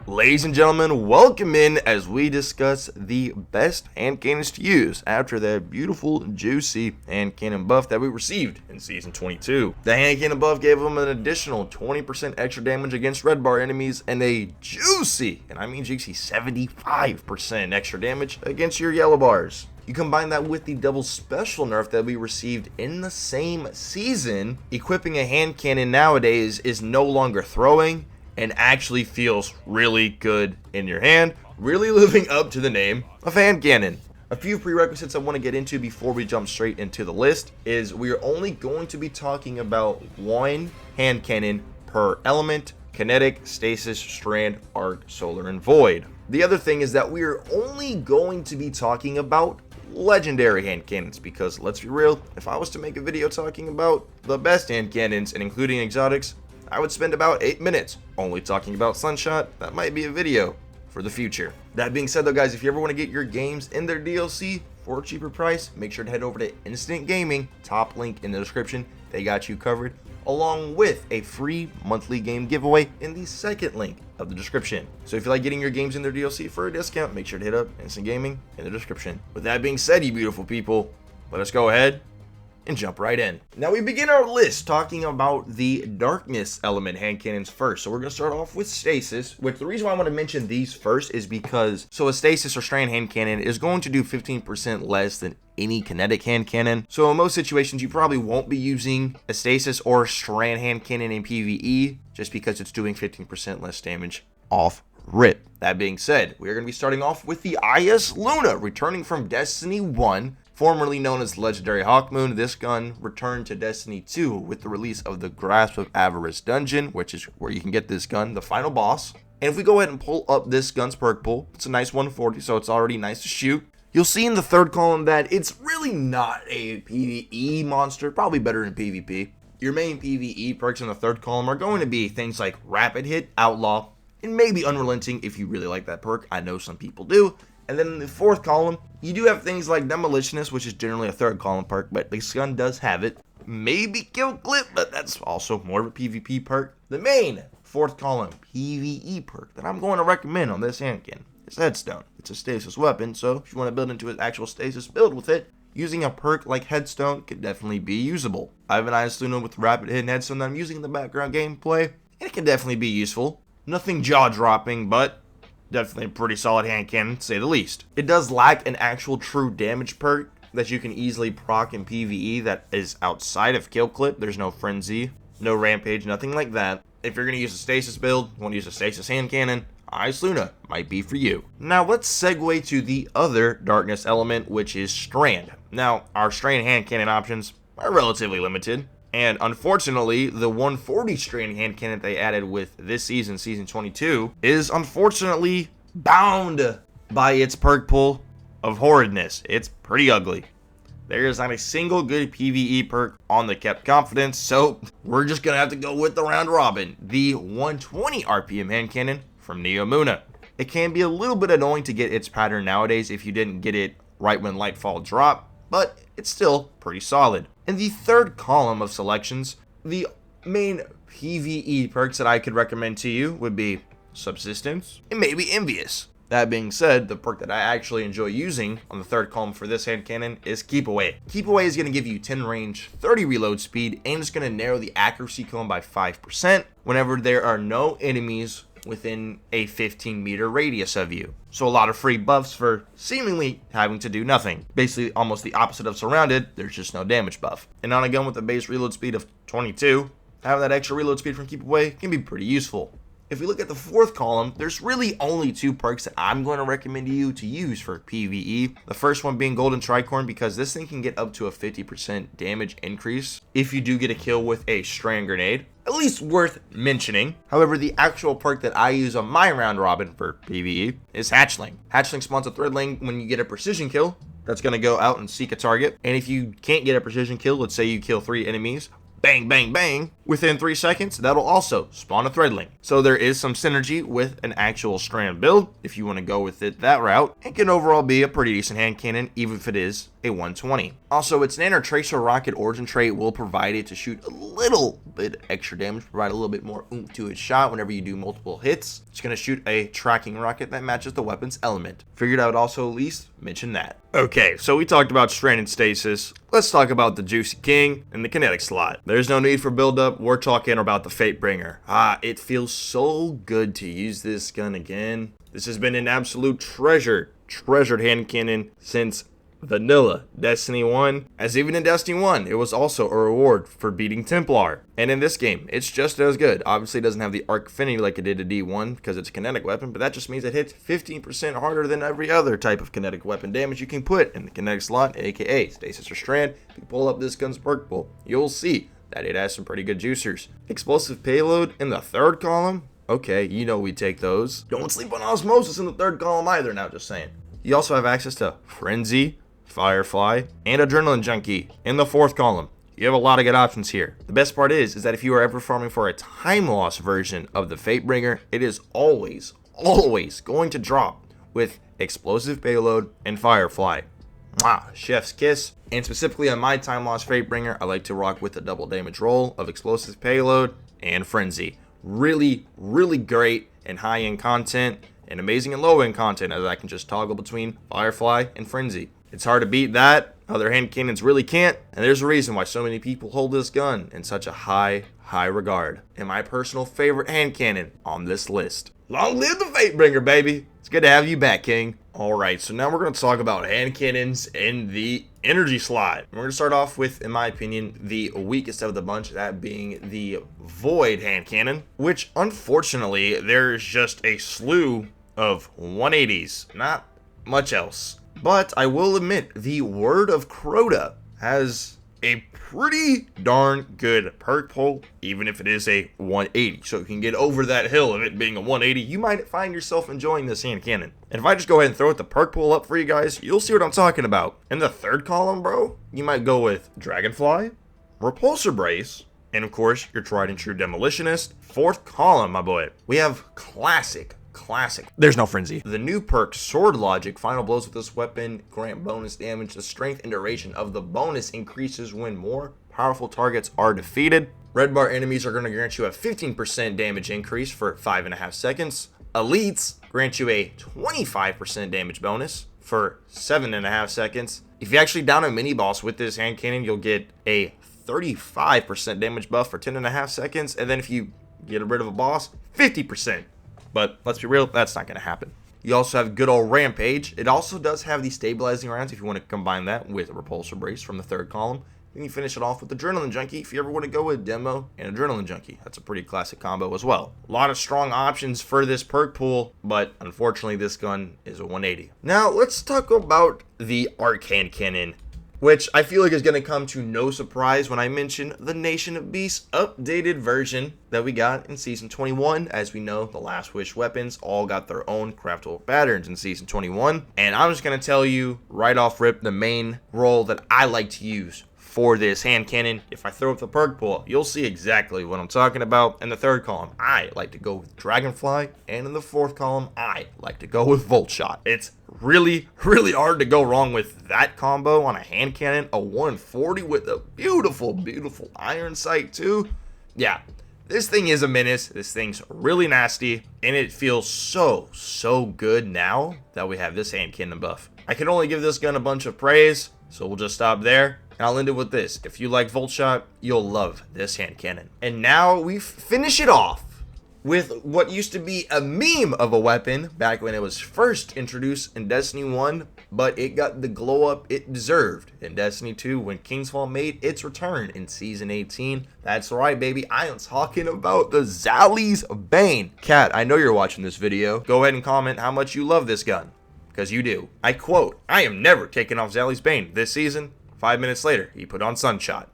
Ladies and gentlemen, welcome in as we discuss the best hand cannons to use after that beautiful, juicy hand cannon buff that we received in Season 22. The hand cannon buff gave them an additional 20% extra damage against red bar enemies and a juicy, and I mean juicy, 75% extra damage against your yellow bars. You combine that with the double special nerf that we received in the same season, equipping a hand cannon nowadays is no longer throwing, and actually feels really good in your hand, really living up to the name of hand cannon. A few prerequisites I want to get into before we jump straight into the list is we are only going to be talking about one hand cannon per element: Kinetic, Stasis, Strand, Arc, Solar, and Void. The other thing is that we are only going to be talking about legendary hand cannons, because let's be real, if I was to make a video talking about the best hand cannons and including exotics, I would spend about 8 minutes only talking about Sunshot. That might be a video for the future. That being said though, guys, if you ever want to get your games in their DLC for a cheaper price, make sure to head over to Instant Gaming, top link in the description. They got you covered, along with a free monthly game giveaway in the second link of the description. So if you like getting your games in their DLC for a discount, make sure to hit up Instant Gaming in the description. With that being said, you beautiful people, let us go ahead and jump right in. Now we begin our list talking about the darkness element hand cannons first. So we're going to start off with Stasis, which the reason why I want to mention these first is because a Stasis or Strand hand cannon is going to do 15% less than any kinetic hand cannon. So in most situations you probably won't be using a Stasis or Strand hand cannon in PvE just because it's doing 15% less damage off rip. That being said, we are going to be starting off with the IS Luna, returning from Destiny 1. Formerly known as Legendary Hawkmoon. This gun returned to Destiny 2 with the release of the Grasp of Avarice dungeon, which is where you can get this gun, the final boss. And if we go ahead and pull up this gun's perk pool, it's a nice 140, so it's already nice to shoot. You'll see in the third column that it's really not a PvE monster, probably better in PvP. Your main PvE perks in the third column are going to be things like Rapid Hit, Outlaw, and maybe Unrelenting if you really like that perk. I know some people do. And then in the fourth column, you do have things like Demolitionist, which is generally a third column perk, but this gun does have it. Maybe Kill Clip, but that's also more of a PvP perk. The main fourth column PvE perk that I'm going to recommend on this hand cannon is Headstone. It's a stasis weapon, so if you want to build into an actual stasis build with it, using a perk like Headstone could definitely be usable. I have an IS Luna with Rapid Hit and Headstone that I'm using in the background gameplay, and it can definitely be useful. Nothing jaw-dropping, but definitely a pretty solid hand cannon, to say the least. It does lack an actual true damage perk that you can easily proc in PvE that is outside of Kill Clip. There's no Frenzy, no Rampage, nothing like that. If you're going to use a Stasis build, you want to use a Stasis hand cannon, IS Luna might be for you. Now let's segue to the other darkness element, which is Strand. Now, our Strand hand cannon options are relatively limited. And unfortunately, the 140 Strand hand cannon they added with this season, Season 22, is unfortunately bound by its perk pool of horridness. It's pretty ugly. There is not a single good PvE perk on the Kept Confidence, so we're just going to have to go with the round robin. The 120 RPM hand cannon from Neomuna. It can be a little bit annoying to get its pattern nowadays if you didn't get it right when Lightfall dropped, but it's still pretty solid. In the third column of selections, the main PvE perks that I could recommend to you would be Subsistence and maybe Envious. That being said, the perk that I actually enjoy using on the third column for this hand cannon is Keep Away. Keep Away is going to give you 10 range, 30 reload speed, and it's going to narrow the accuracy cone by 5% whenever there are no enemies within a 15-meter radius of you. So a lot of free buffs for seemingly having to do nothing. Basically almost the opposite of Surrounded, there's just no damage buff. And on a gun with a base reload speed of 22, having that extra reload speed from Keep Away can be pretty useful. If we look at the fourth column, there's really only two perks that I'm going to recommend you to use for PvE. The first one being Golden Tricorn, because this thing can get up to a 50% damage increase if you do get a kill with a Strand Grenade. At least worth mentioning. However, the actual perk that I use on my round robin for PvE is Hatchling. Hatchling spawns a threadling when you get a precision kill. That's going to go out and seek a target. And if you can't get a precision kill, let's say you kill 3 enemies, bang, bang, bang, within 3 seconds, that'll also spawn a thread link. So there is some synergy with an actual Strand build if you want to go with it that route. It can overall be a pretty decent hand cannon, even if it is a 120. Also, its nano tracer rocket origin trait will provide it to shoot a little bit extra damage, provide a little bit more oomph to its shot whenever you do multiple hits. It's going to shoot a tracking rocket that matches the weapon's element. Figured I would also at least mention that. Okay, so we talked about Strand and Stasis. Let's talk about the Juicy King and the Kinetic slot. There's no need for build-up. We're talking about the Fatebringer. It feels so good to use this gun again. This has been an absolute treasured hand cannon since vanilla Destiny 1, as even in Destiny 1 it was also a reward for beating Templar, and in this game it's just as good. Obviously it doesn't have the arc affinity like it did to D1 because it's a kinetic weapon, but that just means it hits 15% harder than every other type of kinetic weapon damage you can put in the kinetic slot, aka Stasis or Strand. If you pull up this gun's perk pool, you'll see that it has some pretty good juicers. Explosive payload in the third column, okay, you know we take those. Don't sleep on osmosis in the third column either, now just saying. You also have access to Frenzy, Firefly, and Adrenaline Junkie in the fourth column. You have a lot of good options here. The best part is that if you are ever farming for a time loss version of the Fatebringer, it is always going to drop with Explosive Payload and Firefly. Mwah, chef's kiss. And specifically on my time loss Fatebringer, I like to rock with the double damage roll of Explosive Payload and Frenzy. Really great and high-end content, and amazing and low-end content, as I can just toggle between Firefly and Frenzy. It's hard to beat that. Other hand cannons really can't, and there's a reason why so many people hold this gun in such a high regard. And my personal favorite hand cannon on this list. Long live the Fatebringer, baby! It's good to have you back, King. Alright, so now we're going to talk about hand cannons in the energy slot. We're going to start off with, in my opinion, the weakest of the bunch, that being the Void hand cannon, which unfortunately there's just a slew of 180s, not much else. But I will admit, the Word of Crota has a pretty darn good perk pull, even if it is a 180. So you can get over that hill of it being a 180. You might find yourself enjoying this hand cannon. And if I just go ahead and throw the perk pull up for you guys, you'll see what I'm talking about. In the third column, bro, you might go with Dragonfly, Repulsor Brace, and of course, your tried and true Demolitionist. Fourth column, my boy, we have classic. There's no Frenzy. The new perk Sword Logic. Final blows with this weapon grant bonus damage. The strength and duration of the bonus increases when more powerful targets are defeated. Red bar enemies are going to grant you a 15% damage increase for 5.5 seconds. Elites grant you a 25% damage bonus for 7.5 seconds. If you actually down a mini boss with this hand cannon, you'll get a 35% damage buff for 10.5 seconds. And then if you get rid of a boss, 50%. But let's be real, that's not going to happen. You also have good old Rampage. It also does have the stabilizing rounds if you want to combine that with a Repulsor Brace from the third column. Then you finish it off with Adrenaline Junkie if you ever want to go with Demo and Adrenaline Junkie. That's a pretty classic combo as well. A lot of strong options for this perk pool, but unfortunately this gun is a 180. Now let's talk about the Arc Hand Cannon, which I feel like is going to come to no surprise when I mention the Nation of Beasts updated version that we got in Season 21. As we know, the Last Wish weapons all got their own craftable patterns in Season 21. And I'm just going to tell you right off rip the main role that I like to use for this hand cannon. If I throw up the perk pool, you'll see exactly what I'm talking about. In the third column, I like to go with Dragonfly, and in the fourth column, I like to go with Volt Shot. It's really hard to go wrong with that combo on a hand cannon. A 140 with a beautiful iron sight too. Yeah, this thing is a menace. This thing's really nasty, and it feels so good now that we have this hand cannon buff. I can only give this gun a bunch of praise, so we'll just stop there. And I'll end it with this. If you like Volt Shot, you'll love this hand cannon. And now we finish it off with what used to be a meme of a weapon back when it was first introduced in Destiny 1, but it got the glow up it deserved in Destiny 2 when Kingsfall made its return in Season 18. That's right, baby. I am talking about the Zali's Bane. Cat, I know you're watching this video. Go ahead and comment how much you love this gun, because you do. I quote, "I am never taking off Zali's Bane this season." 5 minutes later, he put on Sunshot.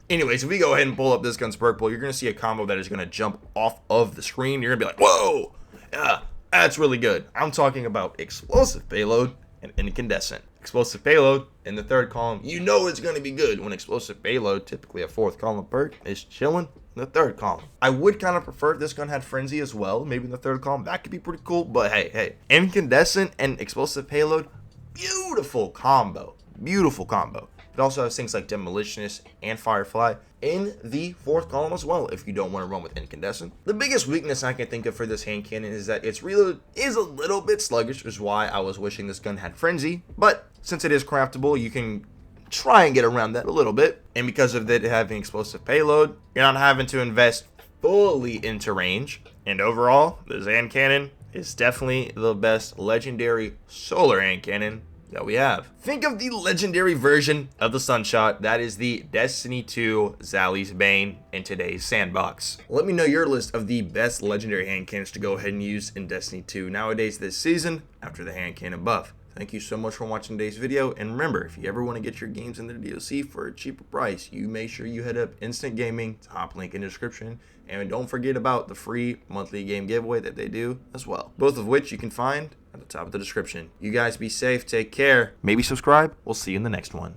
Anyways, if we go ahead and pull up this gun's perk pool, you're going to see a combo that is going to jump off of the screen. You're going to be like, whoa, yeah, that's really good. I'm talking about Explosive Payload and Incandescent. explosive payload in the third column. You know it's going to be good when explosive payload, typically a fourth column perk, is chilling in the third column. I would kind of prefer if this gun had frenzy as well, maybe in the third column. That could be pretty cool, but hey, incandescent and explosive payload, beautiful combo. Beautiful combo. It also has things like demolitionist and firefly in the fourth column as well if you don't want to run with incandescent. The biggest weakness I can think of for this hand cannon is that its reload is a little bit sluggish, which is why I was wishing this gun had frenzy, but since it is craftable, you can try and get around that a little bit. And because of it having explosive payload, you're not having to invest fully into range. And overall, this hand cannon is definitely the best legendary solar hand cannon that we have. Think of the legendary version of the Sunshot. That is the Destiny 2 Zali's Bane in today's sandbox. Let me know your list of the best legendary hand cannons to go ahead and use in Destiny 2 nowadays this season after the hand cannon buff. Thank you so much for watching today's video, and remember, if you ever want to get your games in the DLC for a cheaper price, you make sure you head up Instant Gaming, top link in the description, and don't forget about the free monthly game giveaway that they do as well, both of which you can find at the top of the description. You guys be safe, take care, maybe subscribe, we'll see you in the next one.